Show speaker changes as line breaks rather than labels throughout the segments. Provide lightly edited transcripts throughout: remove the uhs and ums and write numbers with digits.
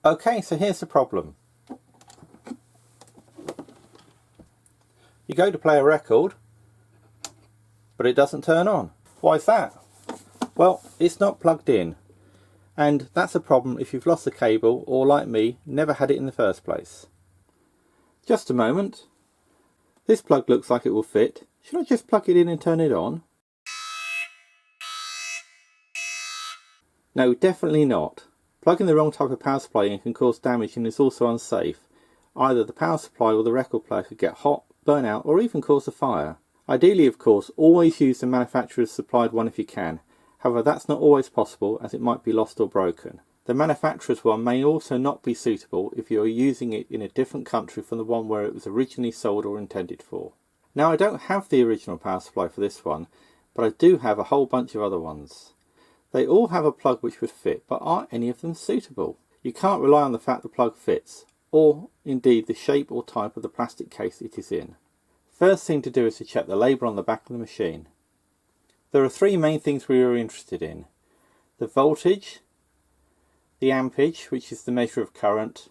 Okay, so here's the problem. You go to play a record, but it doesn't turn on. Why is that? Well, it's not plugged in. And that's a problem if you've lost the cable or, like me, never had it in the first place. Just a moment. This plug looks like it will fit. Should I just plug it in and turn it on? No, definitely not. Plugging the wrong type of power supply in can cause damage and is also unsafe. Either the power supply or the record player could get hot, burn out, or even cause a fire. Ideally, of course, always use the manufacturer's supplied one if you can. However, that's not always possible as it might be lost or broken. The manufacturer's one may also not be suitable if you are using it in a different country from the one where it was originally sold or intended for. Now, I don't have the original power supply for this one, but I do have a whole bunch of other ones. They all have a plug which would fit, but aren't any of them suitable? You can't rely on the fact the plug fits, or indeed the shape or type of the plastic case it is in. First thing to do is to check the label on the back of the machine. There are three main things we are interested in: the voltage, the ampage, which is the measure of current,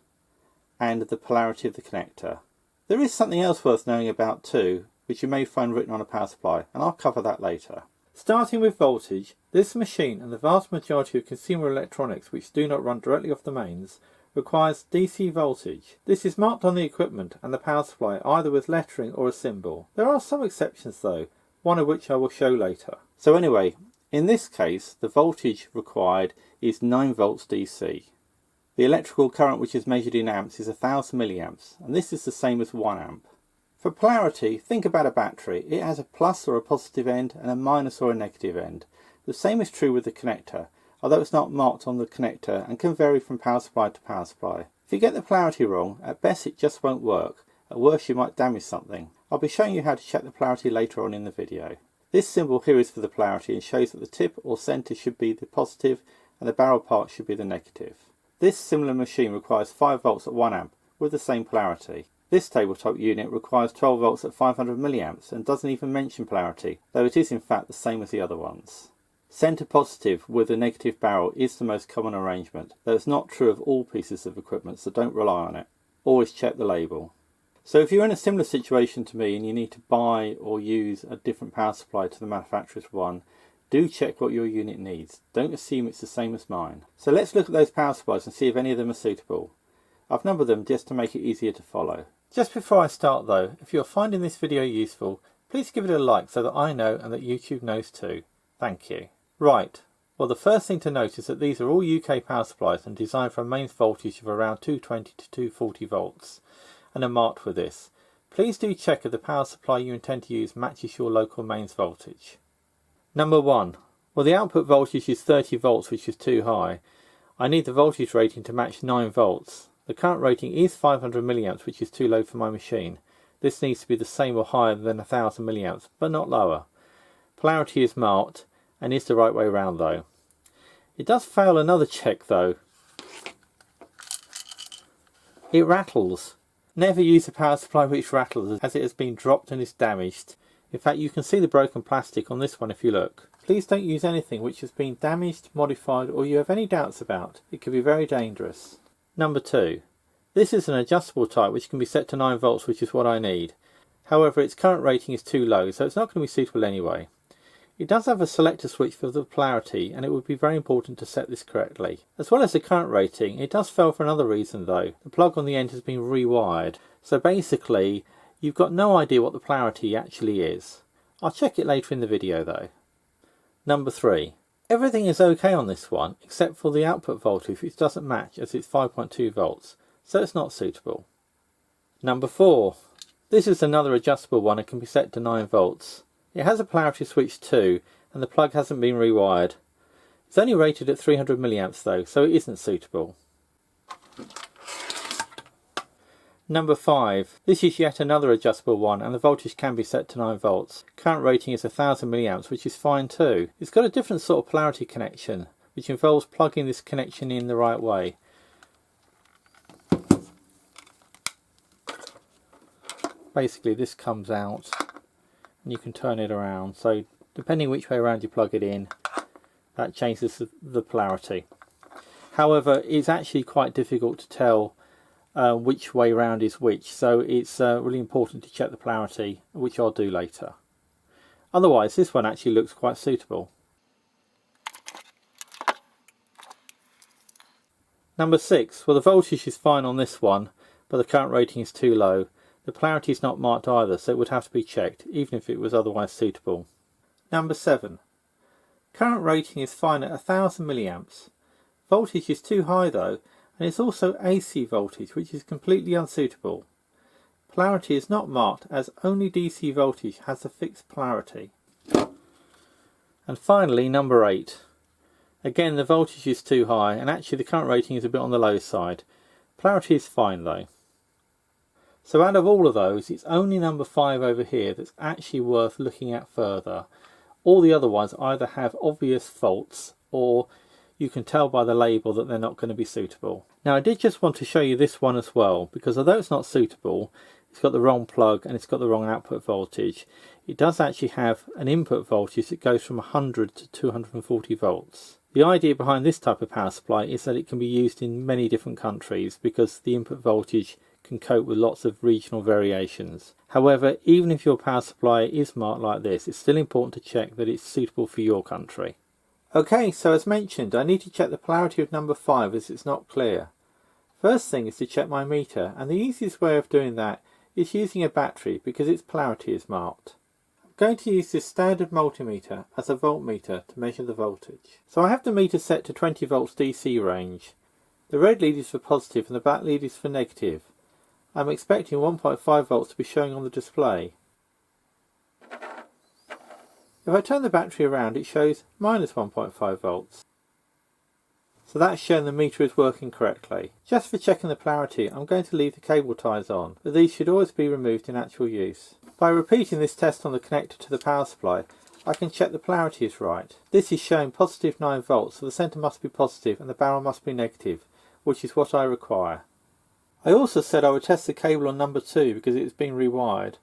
and the polarity of the connector. There is something else worth knowing about too, which you may find written on a power supply, and I'll cover that later. Starting with voltage, this machine and the vast majority of consumer electronics which do not run directly off the mains requires DC voltage. This is marked on the equipment and the power supply either with lettering or a symbol. There are some exceptions though, one of which I will show later. So anyway, in this case the voltage required is 9 volts DC. The electrical current which is measured in amps is 1000 milliamps, and this is the same as 1 amp. For polarity, think about a battery. It has a plus or a positive end and a minus or a negative end. The same is true with the connector, although it's not marked on the connector and can vary from power supply to power supply. If you get the polarity wrong, at best it just won't work. At worst you might damage something. I'll be showing you how to check the polarity later on in the video. This symbol here is for the polarity and shows that the tip or centre should be the positive and the barrel part should be the negative. This similar machine requires 5 volts at 1 amp with the same polarity. This tabletop unit requires 12 volts at 500 milliamps and doesn't even mention polarity, though it is in fact the same as the other ones. Centre positive with a negative barrel is the most common arrangement, though it's not true of all pieces of equipment, so don't rely on it. Always check the label. So if you're in a similar situation to me and you need to buy or use a different power supply to the manufacturer's one, do check what your unit needs. Don't assume it's the same as mine. So let's look at those power supplies and see if any of them are suitable. I've numbered them just to make it easier to follow. Just before I start though, if you're finding this video useful, please give it a like so that I know and that YouTube knows too. Thank you. Right, well the first thing to note is that these are all UK power supplies and designed for a mains voltage of around 220 to 240 volts and are marked with this. Please do check if the power supply you intend to use matches your local mains voltage. Number 1. Well, the output voltage is 30 volts, which is too high. I need the voltage rating to match 9 volts. The current rating is 500 milliamps, which is too low for my machine. This needs to be the same or higher than 1000 milliamps, but not lower. Polarity is marked and is the right way round though. It does fail another check though. It rattles. Never use a power supply which rattles, as it has been dropped and is damaged. In fact, you can see the broken plastic on this one if you look. Please don't use anything which has been damaged, modified, or you have any doubts about. It could be very dangerous. Number 2. This is an adjustable type which can be set to 9 volts, which is what I need. However, its current rating is too low, so it's not going to be suitable anyway. It does have a selector switch for the polarity, and it would be very important to set this correctly. As well as the current rating, it does fail for another reason though. The plug on the end has been rewired, so basically you've got no idea what the polarity actually is. I'll check it later in the video though. Number 3. Everything is okay on this one except for the output voltage, which doesn't match as it's 5.2 volts, so it's not suitable. Number 4. This is another adjustable one and can be set to 9 volts. It has a polarity switch too, and the plug hasn't been rewired. It's only rated at 300 milliamps though, so it isn't suitable. Number 5. This is yet another adjustable one, and the voltage can be set to 9 volts. Current rating is 1000 milliamps, which is fine too. It's got a different sort of polarity connection, which involves plugging this connection in the right way. Basically this comes out and you can turn it around, so depending which way around you plug it in, that changes the polarity. However, it's actually quite difficult to tell which way round is which, so it's really important to check the polarity, which I'll do later. Otherwise, this one actually looks quite suitable. Number 6, well, the voltage is fine on this one, but the current rating is too low. The polarity is not marked either, so it would have to be checked, even if it was otherwise suitable. Number 7, current rating is fine at 1000 milliamps. Voltage is too high though, and it's also AC voltage, which is completely unsuitable. Polarity is not marked, as only DC voltage has a fixed polarity. And finally, number 8. Again, the voltage is too high, and actually the current rating is a bit on the low side. Polarity is fine though. So out of all of those, it's only number 5 over here that's actually worth looking at further. All the other ones either have obvious faults, or you can tell by the label that they're not going to be suitable. Now, I did just want to show you this one as well, because although it's not suitable, it's got the wrong plug and it's got the wrong output voltage, it does actually have an input voltage that goes from 100 to 240 volts. The idea behind this type of power supply is that it can be used in many different countries because the input voltage can cope with lots of regional variations. However, even if your power supply is marked like this, it's still important to check that it's suitable for your country. Okay, so as mentioned, I need to check the polarity of number 5 as it's not clear. First thing is to check my meter, and the easiest way of doing that is using a battery because its polarity is marked. I'm going to use this standard multimeter as a voltmeter to measure the voltage. So I have the meter set to 20 volts DC range. The red lead is for positive and the black lead is for negative. I'm expecting 1.5 volts to be showing on the display. If I turn the battery around, it shows minus 1.5 volts. So that's shown the meter is working correctly. Just for checking the polarity, I'm going to leave the cable ties on, but these should always be removed in actual use. By repeating this test on the connector to the power supply, I can check the polarity is right. This is showing positive 9 volts, so the centre must be positive and the barrel must be negative, which is what I require. I also said I would test the cable on number 2 because it has been rewired.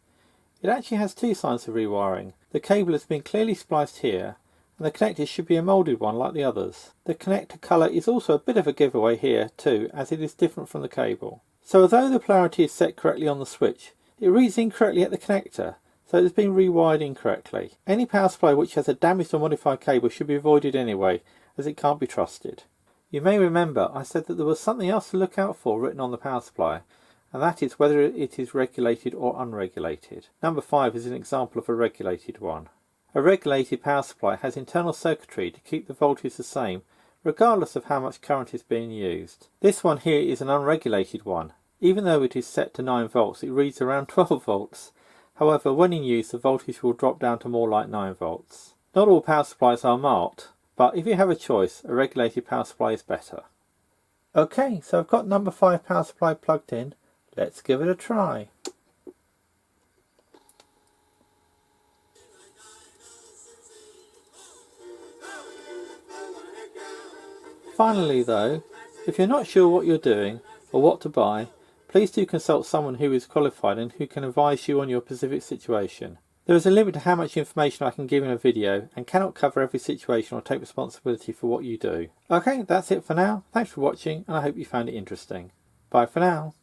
It actually has 2 signs of rewiring. The cable has been clearly spliced here, and the connector should be a moulded one like the others. The connector colour is also a bit of a giveaway here too, as it is different from the cable. So although the polarity is set correctly on the switch, it reads incorrectly at the connector, so it has been rewired incorrectly. Any power supply which has a damaged or modified cable should be avoided anyway, as it can't be trusted. You may remember I said that there was something else to look out for written on the power supply, and that is whether it is regulated or unregulated. Number 5 is an example of a regulated one. A regulated power supply has internal circuitry to keep the voltage the same regardless of how much current is being used. This one here is an unregulated one. Even though it is set to 9 volts, it reads around 12 volts. However, when in use, the voltage will drop down to more like 9 volts. Not all power supplies are marked, but if you have a choice, a regulated power supply is better. Okay, so I've got number 5 power supply plugged in. Let's give it a try. Finally though, if you're not sure what you're doing or what to buy, please do consult someone who is qualified and who can advise you on your specific situation. There is a limit to how much information I can give in a video and cannot cover every situation or take responsibility for what you do. Okay, that's it for now. Thanks for watching and I hope you found it interesting. Bye for now.